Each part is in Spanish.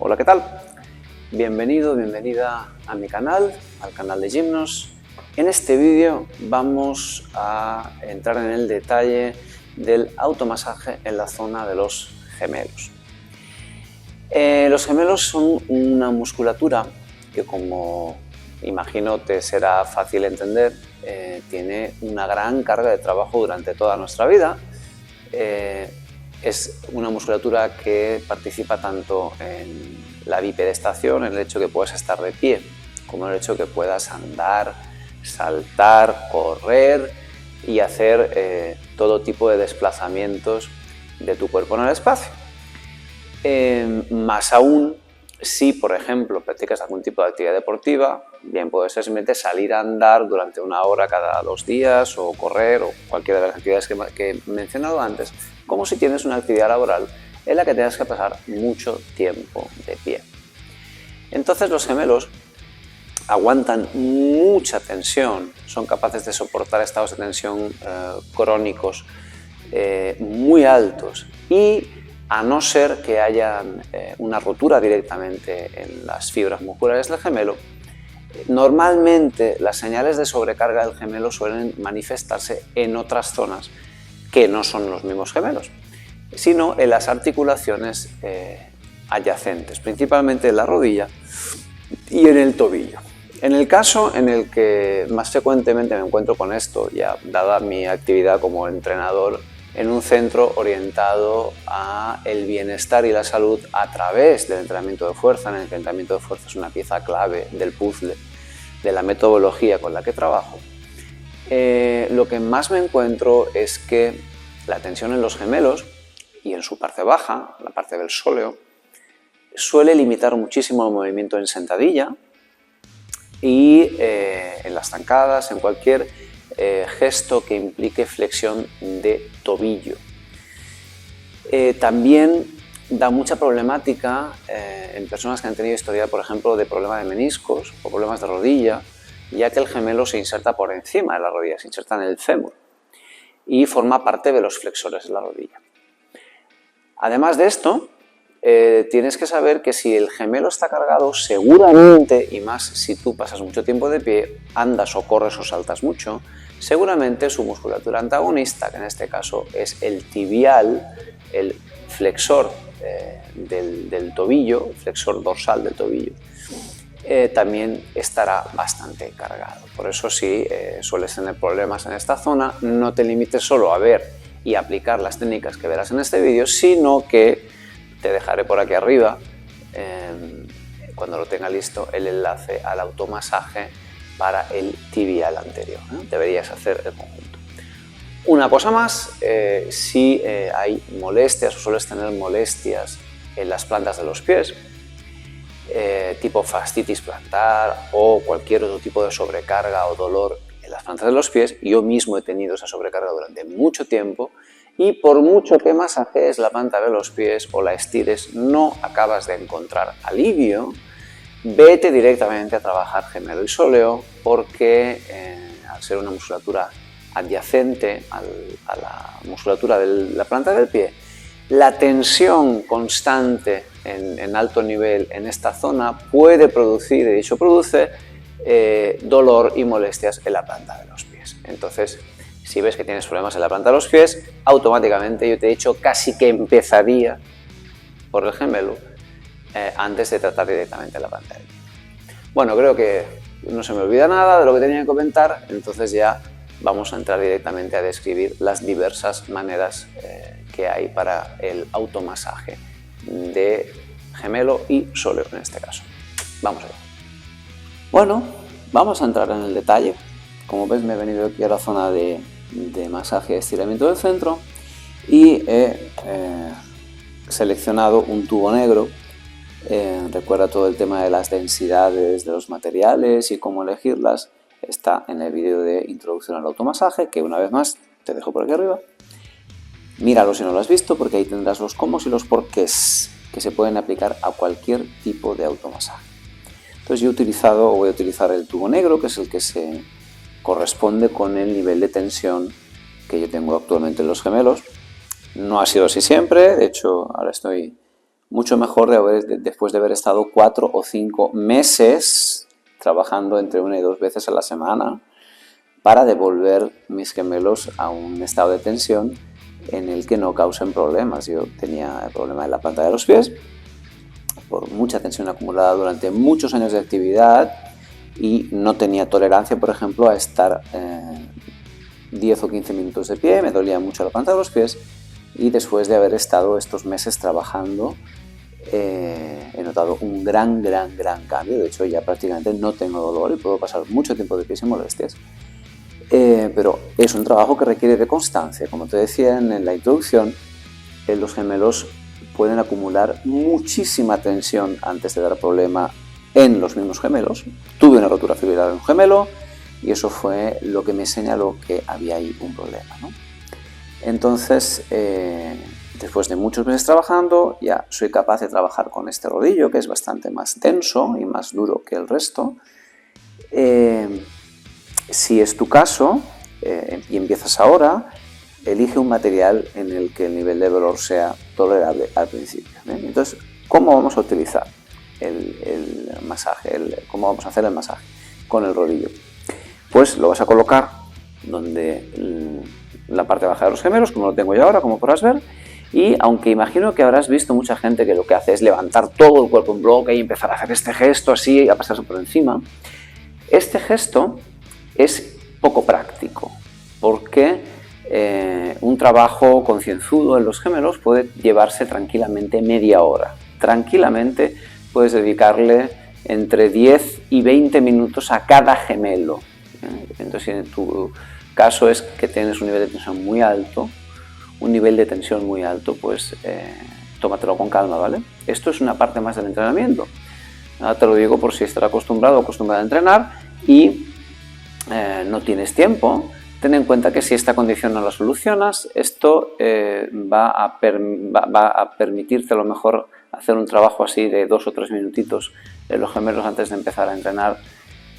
Hola, ¿qué tal? Bienvenido, bienvenida a mi canal, al canal de Gymnos. En este vídeo vamos a entrar en el detalle del automasaje en la zona de los gemelos. Los gemelos son una musculatura que, como imagino te será fácil entender, tiene una gran carga de trabajo durante toda nuestra vida. Es una musculatura que participa tanto en la bipedestación, en el hecho que puedas estar de pie, como en el hecho que puedas andar, saltar, correr y hacer todo tipo de desplazamientos de tu cuerpo en el espacio. Más aún, si por ejemplo practicas algún tipo de actividad deportiva, bien puede ser simplemente salir a andar durante una hora cada 2 días o correr o cualquiera de las actividades que he mencionado antes, como si tienes una actividad laboral en la que tengas que pasar mucho tiempo de pie. Entonces los gemelos aguantan mucha tensión, son capaces de soportar estados de tensión crónicos muy altos y a no ser que haya una rotura directamente en las fibras musculares del gemelo, normalmente las señales de sobrecarga del gemelo suelen manifestarse en otras zonas que no son los mismos gemelos, sino en las articulaciones adyacentes, principalmente en la rodilla y en el tobillo. En el caso en el que más frecuentemente me encuentro con esto, ya dada mi actividad como entrenador en un centro orientado a el bienestar y la salud a través del entrenamiento de fuerza, en el que el entrenamiento de fuerza es una pieza clave del puzzle, de la metodología con la que trabajo, lo que más me encuentro es que la tensión en los gemelos y en su parte baja, la parte del sóleo, suele limitar muchísimo el movimiento en sentadilla y en las zancadas, en cualquier gesto que implique flexión de tobillo. También da mucha problemática en personas que han tenido historia, por ejemplo, de problemas de meniscos o problemas de rodilla, ya que el gemelo se inserta por encima de la rodilla, se inserta en el fémur y forma parte de los flexores de la rodilla. Además de esto, tienes que saber que si el gemelo está cargado, seguramente, y más si tú pasas mucho tiempo de pie, andas o corres o saltas mucho, seguramente su musculatura antagonista, que en este caso es el tibial, el flexor del tobillo, el flexor dorsal del tobillo, también estará bastante cargado. Por eso si sueles tener problemas en esta zona, no te limites solo a ver y aplicar las técnicas que verás en este vídeo, sino que te dejaré por aquí arriba, cuando lo tenga listo, el enlace al automasaje para el tibial anterior. Deberías hacer el conjunto. Una cosa más, si hay molestias o sueles tener molestias en las plantas de los pies, tipo fascitis plantar o cualquier otro tipo de sobrecarga o dolor en las plantas de los pies, yo mismo he tenido esa sobrecarga durante mucho tiempo y por mucho que masajees la planta de los pies o la estires, no acabas de encontrar alivio, vete directamente a trabajar gemelo y sóleo porque al ser una musculatura adyacente a la musculatura de la planta del pie, la tensión constante en alto nivel en esta zona puede producir, de hecho produce, dolor y molestias en la planta de los pies. Entonces, si ves que tienes problemas en la planta de los pies, automáticamente yo te he dicho casi que empezaría por el gemelo antes de tratar directamente la planta del pie. Bueno, creo que no se me olvida nada de lo que tenía que comentar, entonces ya vamos a entrar directamente a describir las diversas maneras que hay para el automasaje de gemelo y sóleo en este caso. Vamos allá. Bueno, vamos a entrar en el detalle. Como ves, me he venido aquí a la zona de masaje y estiramiento del centro y he seleccionado un tubo negro. Recuerda todo el tema de las densidades de los materiales y cómo elegirlas. Está en el vídeo de introducción al automasaje, que una vez más te dejo por aquí arriba. Míralo si no lo has visto, porque ahí tendrás los cómo y los porqués que se pueden aplicar a cualquier tipo de automasaje. Entonces yo he utilizado o voy a utilizar el tubo negro, que es el que se corresponde con el nivel de tensión que yo tengo actualmente en los gemelos. No ha sido así siempre, de hecho ahora estoy mucho mejor después de haber estado 4 o 5 meses trabajando entre 1 y 2 veces a la semana para devolver mis gemelos a un estado de tensión en el que no causen problemas. Yo tenía el problema en la planta de los pies por mucha tensión acumulada durante muchos años de actividad y no tenía tolerancia, por ejemplo, a estar 10 o 15 minutos de pie, me dolía mucho la planta de los pies y después de haber estado estos meses trabajando he notado un gran cambio. De hecho, ya prácticamente no tengo dolor y puedo pasar mucho tiempo de pie sin molestias. Pero es un trabajo que requiere de constancia. Como te decía en la introducción, los gemelos pueden acumular muchísima tensión antes de dar problema en los mismos gemelos. Tuve una rotura fibrilar en un gemelo y eso fue lo que me señaló que había ahí un problema, ¿no? Entonces, después de muchos meses trabajando, ya soy capaz de trabajar con este rodillo, que es bastante más denso y más duro que el resto. Si es tu caso y empiezas ahora, elige un material en el que el nivel de dolor sea tolerable al principio. Entonces, ¿cómo vamos a utilizar el masaje? ¿Cómo vamos a hacer el masaje con el rodillo? Pues lo vas a colocar donde la parte baja de los gemelos, como lo tengo yo ahora, como podrás ver. Y aunque imagino que habrás visto mucha gente que lo que hace es levantar todo el cuerpo en bloque y empezar a hacer este gesto así y a pasarse por encima, este gesto es poco práctico porque un trabajo concienzudo en los gemelos puede llevarse tranquilamente media hora. Tranquilamente puedes dedicarle entre 10 y 20 minutos a cada gemelo. Entonces, si en tu caso es que tienes un nivel de tensión muy alto, pues tómatelo con calma, ¿vale? Esto es una parte más del entrenamiento. Ahora te lo digo por si estás acostumbrado o acostumbrada a entrenar y no tienes tiempo. Ten en cuenta que si esta condición no la solucionas, esto va a permitirte a lo mejor hacer un trabajo así de 2 o 3 minutitos en los gemelos antes de empezar a entrenar.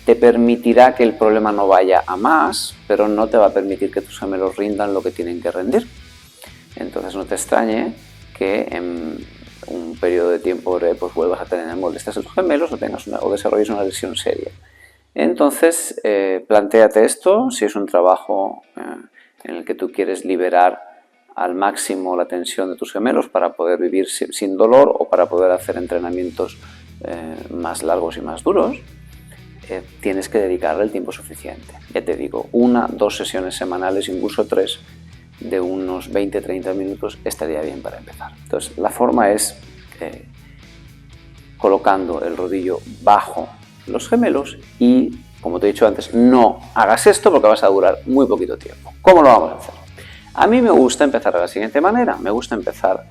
Te permitirá que el problema no vaya a más, pero no te va a permitir que tus gemelos rindan lo que tienen que rendir. Entonces no te extrañe que en un periodo de tiempo breve pues vuelvas a tener molestias en los gemelos o desarrolles una lesión seria. Entonces, plantéate esto, si es un trabajo en el que tú quieres liberar al máximo la tensión de tus gemelos para poder vivir sin dolor o para poder hacer entrenamientos más largos y más duros, tienes que dedicarle el tiempo suficiente. Ya te digo, 1 o 2 sesiones semanales, incluso 3, de unos 20-30 minutos estaría bien para empezar. Entonces, la forma es colocando el rodillo bajo los gemelos y, como te he dicho antes, no hagas esto porque vas a durar muy poquito tiempo. ¿Cómo lo vamos a hacer? A mí me gusta empezar de la siguiente manera. Me gusta empezar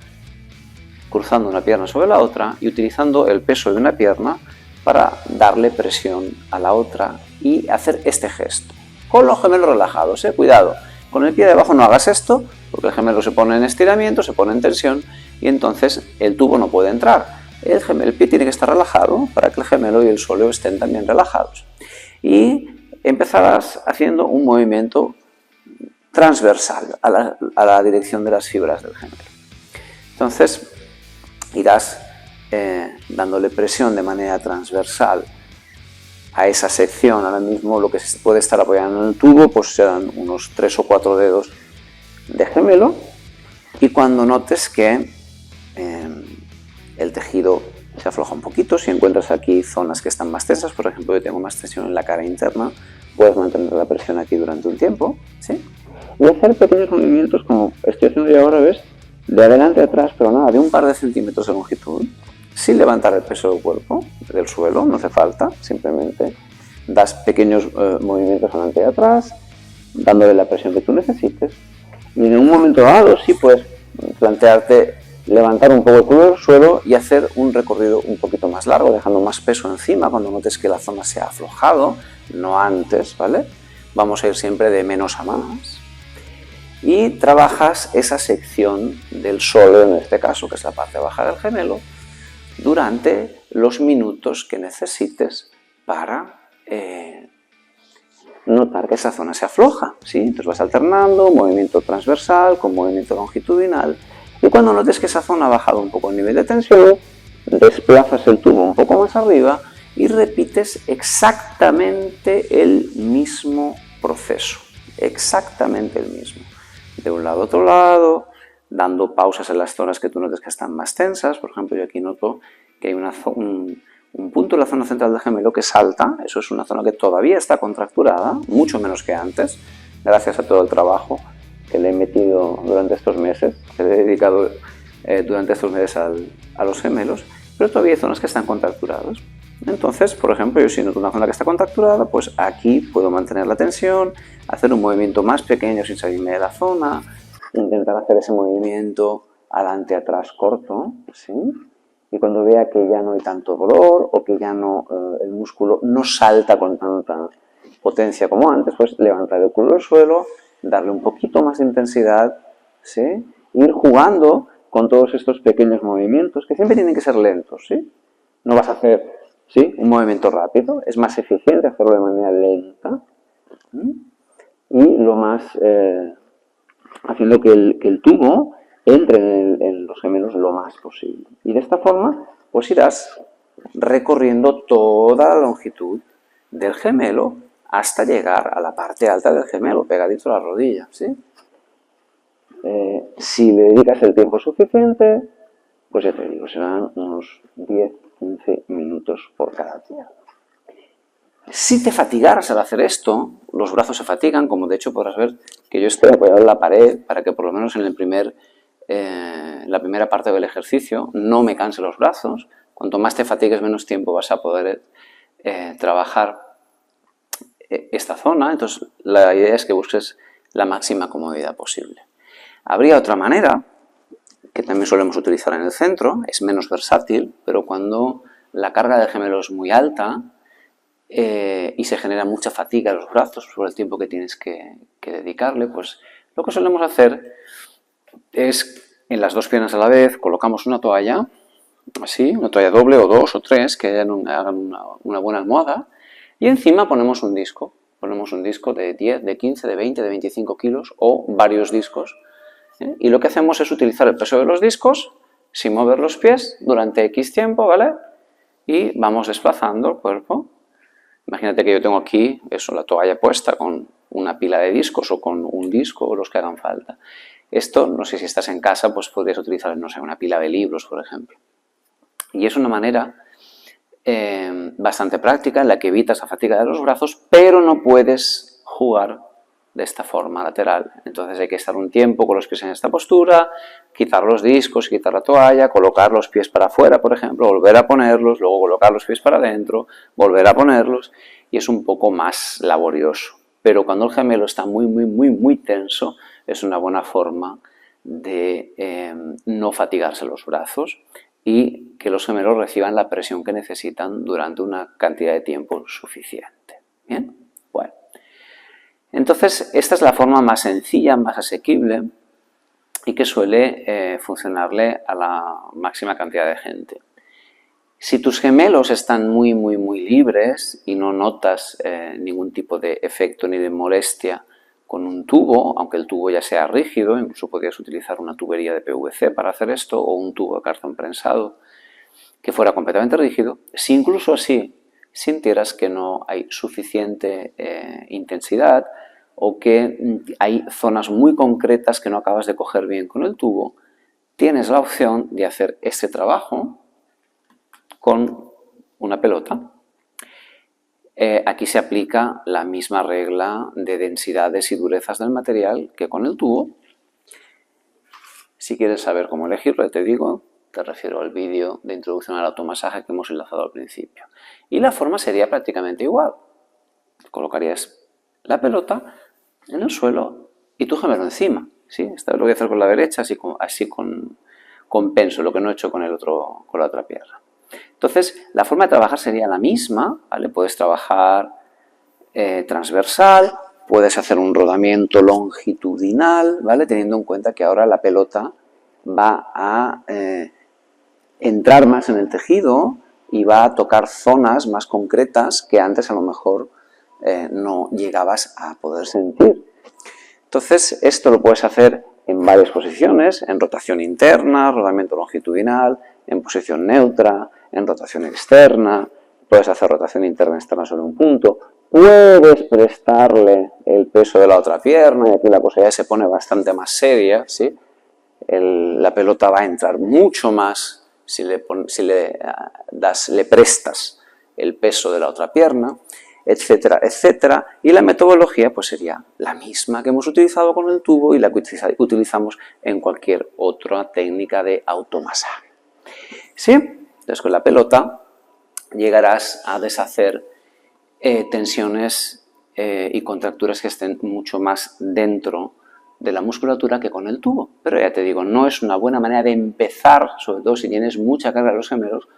cruzando una pierna sobre la otra y utilizando el peso de una pierna para darle presión a la otra y hacer este gesto. Con los gemelos relajados, cuidado. Con el pie de abajo no hagas esto porque el gemelo se pone en estiramiento, se pone en tensión y entonces el tubo no puede entrar. El pie tiene que estar relajado para que el gemelo y el sóleo estén también relajados. Y empezarás haciendo un movimiento transversal a la dirección de las fibras del gemelo. Entonces irás dándole presión de manera transversal a esa sección. Ahora mismo lo que se puede estar apoyando en el tubo pues serán unos 3 o 4 dedos de gemelo y cuando notes que el tejido se afloja un poquito, si encuentras aquí zonas que están más tensas, por ejemplo yo tengo más tensión en la cara interna, puedes mantener la presión aquí durante un tiempo, ¿sí? Y hacer pequeños movimientos como estoy haciendo yo ahora, ¿ves? De adelante a atrás, pero nada, de un par de centímetros de longitud, sin levantar el peso del cuerpo, del suelo, no hace falta, simplemente das pequeños movimientos adelante y atrás, dándole la presión que tú necesites, y en un momento dado sí puedes plantearte levantar un poco el culo del suelo y hacer un recorrido un poquito más largo, dejando más peso encima cuando notes que la zona se ha aflojado, no antes, ¿vale? Vamos a ir siempre de menos a más. Y trabajas esa sección del sóleo, en este caso, que es la parte baja del gemelo, durante los minutos que necesites para notar que esa zona se afloja, ¿sí? Entonces vas alternando movimiento transversal con movimiento longitudinal Y cuando notes que esa zona ha bajado un poco el nivel de tensión, desplazas el tubo un poco más arriba y repites exactamente el mismo proceso, exactamente el mismo. De un lado a otro lado, dando pausas en las zonas que tú notes que están más tensas. Por ejemplo, yo aquí noto que hay un punto en la zona central del gemelo que salta. Eso es una zona que todavía está contracturada, mucho menos que antes, gracias a todo el trabajo que le he metido durante estos meses, que le he dedicado durante estos meses a los gemelos, pero todavía hay zonas que están contracturadas. Entonces, por ejemplo, yo si noto una zona que está contracturada, pues aquí puedo mantener la tensión, hacer un movimiento más pequeño sin salirme de la zona, intentar hacer ese movimiento adelante-atrás corto, ¿sí? Y cuando vea que ya no hay tanto dolor o que ya no, el músculo no salta con tanta potencia como antes, pues levantar el culo del suelo, darle un poquito más de intensidad, ¿sí? Ir jugando con todos estos pequeños movimientos que siempre tienen que ser lentos, ¿sí? No vas a hacer, ¿sí?, un movimiento rápido, es más eficiente hacerlo de manera lenta, ¿sí? Y lo más haciendo que el tubo entre en los gemelos lo más posible. Y de esta forma, pues irás recorriendo toda la longitud del gemelo hasta llegar a la parte alta del gemelo, pegadito a la rodilla, ¿sí? Si le dedicas el tiempo suficiente, pues ya te digo, serán unos 10-15 minutos por cada pierna. Si te fatigaras al hacer esto, los brazos se fatigan, como de hecho podrás ver que yo estoy apoyado en la pared para que por lo menos en la primera parte del ejercicio no me canse los brazos. Cuanto más te fatigues, menos tiempo vas a poder trabajar esta zona. Entonces la idea es que busques la máxima comodidad posible. Habría otra manera, que también solemos utilizar en el centro, es menos versátil, pero cuando la carga del gemelo es muy alta, y se genera mucha fatiga en los brazos por el tiempo que tienes que dedicarle, pues lo que solemos hacer es en las dos piernas a la vez colocamos una toalla, así, una toalla doble o dos o tres que hagan una buena almohada, y encima ponemos un disco de 10, de 15, de 20, de 25 kilos o varios discos, y lo que hacemos es utilizar el peso de los discos sin mover los pies durante X tiempo, ¿vale? Y vamos desplazando el cuerpo. Imagínate que yo tengo aquí la toalla puesta con una pila de discos o con un disco o los que hagan falta. Esto, no sé si estás en casa, pues podrías utilizar, no sé, una pila de libros, por ejemplo. Y es una manera bastante práctica en la que evitas la fatiga de los brazos, pero no puedes jugar de esta forma lateral. Entonces hay que estar un tiempo con los pies en esta postura, quitar los discos, quitar la toalla, colocar los pies para afuera, por ejemplo, volver a ponerlos, luego colocar los pies para adentro, volver a ponerlos, y es un poco más laborioso. Pero cuando el gemelo está muy tenso, es una buena forma de no fatigarse los brazos y que los gemelos reciban la presión que necesitan durante una cantidad de tiempo suficiente. ¿Bien? Bueno. Entonces, esta es la forma más sencilla, más asequible y que suele funcionarle a la máxima cantidad de gente. Si tus gemelos están muy libres y no notas ningún tipo de efecto ni de molestia con un tubo, aunque el tubo ya sea rígido, incluso podrías utilizar una tubería de PVC para hacer esto o un tubo de cartón prensado que fuera completamente rígido, si incluso así sintieras que no hay suficiente intensidad o que hay zonas muy concretas que no acabas de coger bien con el tubo, tienes la opción de hacer este trabajo con una pelota. Aquí se aplica la misma regla de densidades y durezas del material que con el tubo. Si quieres saber cómo elegirlo, te digo, te refiero al vídeo de introducción al automasaje que hemos enlazado al principio. Y la forma sería prácticamente igual. Colocarías la pelota en el suelo y tu gemelo encima, ¿sí? Esta vez lo voy a hacer con la derecha, así compenso lo que no he hecho con la otra pierna. Entonces, la forma de trabajar sería la misma, ¿vale? Puedes trabajar transversal, puedes hacer un rodamiento longitudinal, ¿vale? Teniendo en cuenta que ahora la pelota va a entrar más en el tejido y va a tocar zonas más concretas que antes a lo mejor no llegabas a poder sentir. Entonces, esto lo puedes hacer en varias posiciones, en rotación interna, rodamiento longitudinal, en posición neutra, en rotación externa, puedes hacer rotación interna y externa sobre un punto, puedes prestarle el peso de la otra pierna, y aquí la cosa ya se pone bastante más seria, ¿sí? La pelota va a entrar mucho más si le prestas el peso de la otra pierna, etcétera, etcétera. Y la metodología pues sería la misma que hemos utilizado con el tubo y la que utilizamos en cualquier otra técnica de automasaje. ¿Sí? Entonces con la pelota llegarás a deshacer tensiones y contracturas que estén mucho más dentro de la musculatura que con el tubo. Pero ya te digo, no es una buena manera de empezar, sobre todo si tienes mucha carga de los gemelos,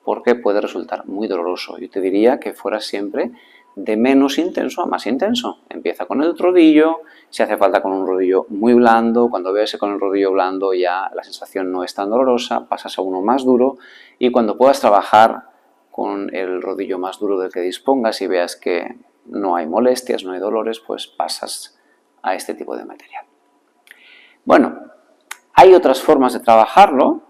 porque puede resultar muy doloroso. Yo te diría que fueras siempre de menos intenso a más intenso. Empieza con el rodillo, si hace falta con un rodillo muy blando, cuando veas que con el rodillo blando ya la sensación no es tan dolorosa, pasas a uno más duro y cuando puedas trabajar con el rodillo más duro del que dispongas y veas que no hay molestias, no hay dolores, pues pasas a este tipo de material. Bueno, hay otras formas de trabajarlo,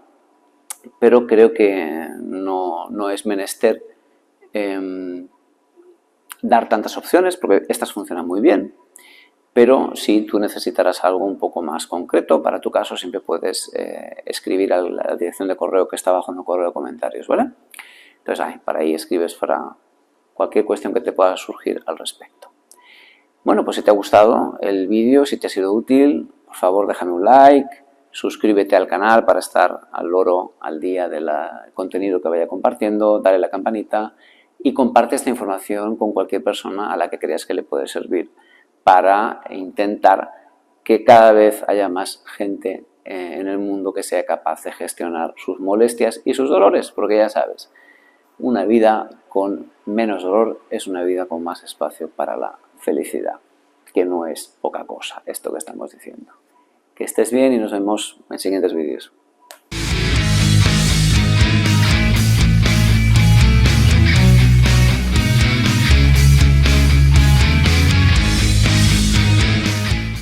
pero creo que no es menester dar tantas opciones, porque estas funcionan muy bien, pero si tú necesitarás algo un poco más concreto, para tu caso siempre puedes escribir a la dirección de correo que está abajo en el correo de comentarios, ¿vale? Entonces, para ahí escribes para cualquier cuestión que te pueda surgir al respecto. Bueno, pues si te ha gustado el vídeo, si te ha sido útil, por favor déjame un like, suscríbete al canal para estar al loro, al día del contenido que vaya compartiendo, dale a la campanita y comparte esta información con cualquier persona a la que creas que le puede servir para intentar que cada vez haya más gente en el mundo que sea capaz de gestionar sus molestias y sus dolores, porque ya sabes, una vida con menos dolor es una vida con más espacio para la felicidad, que no es poca cosa esto que estamos diciendo. Que estés bien y nos vemos en siguientes vídeos.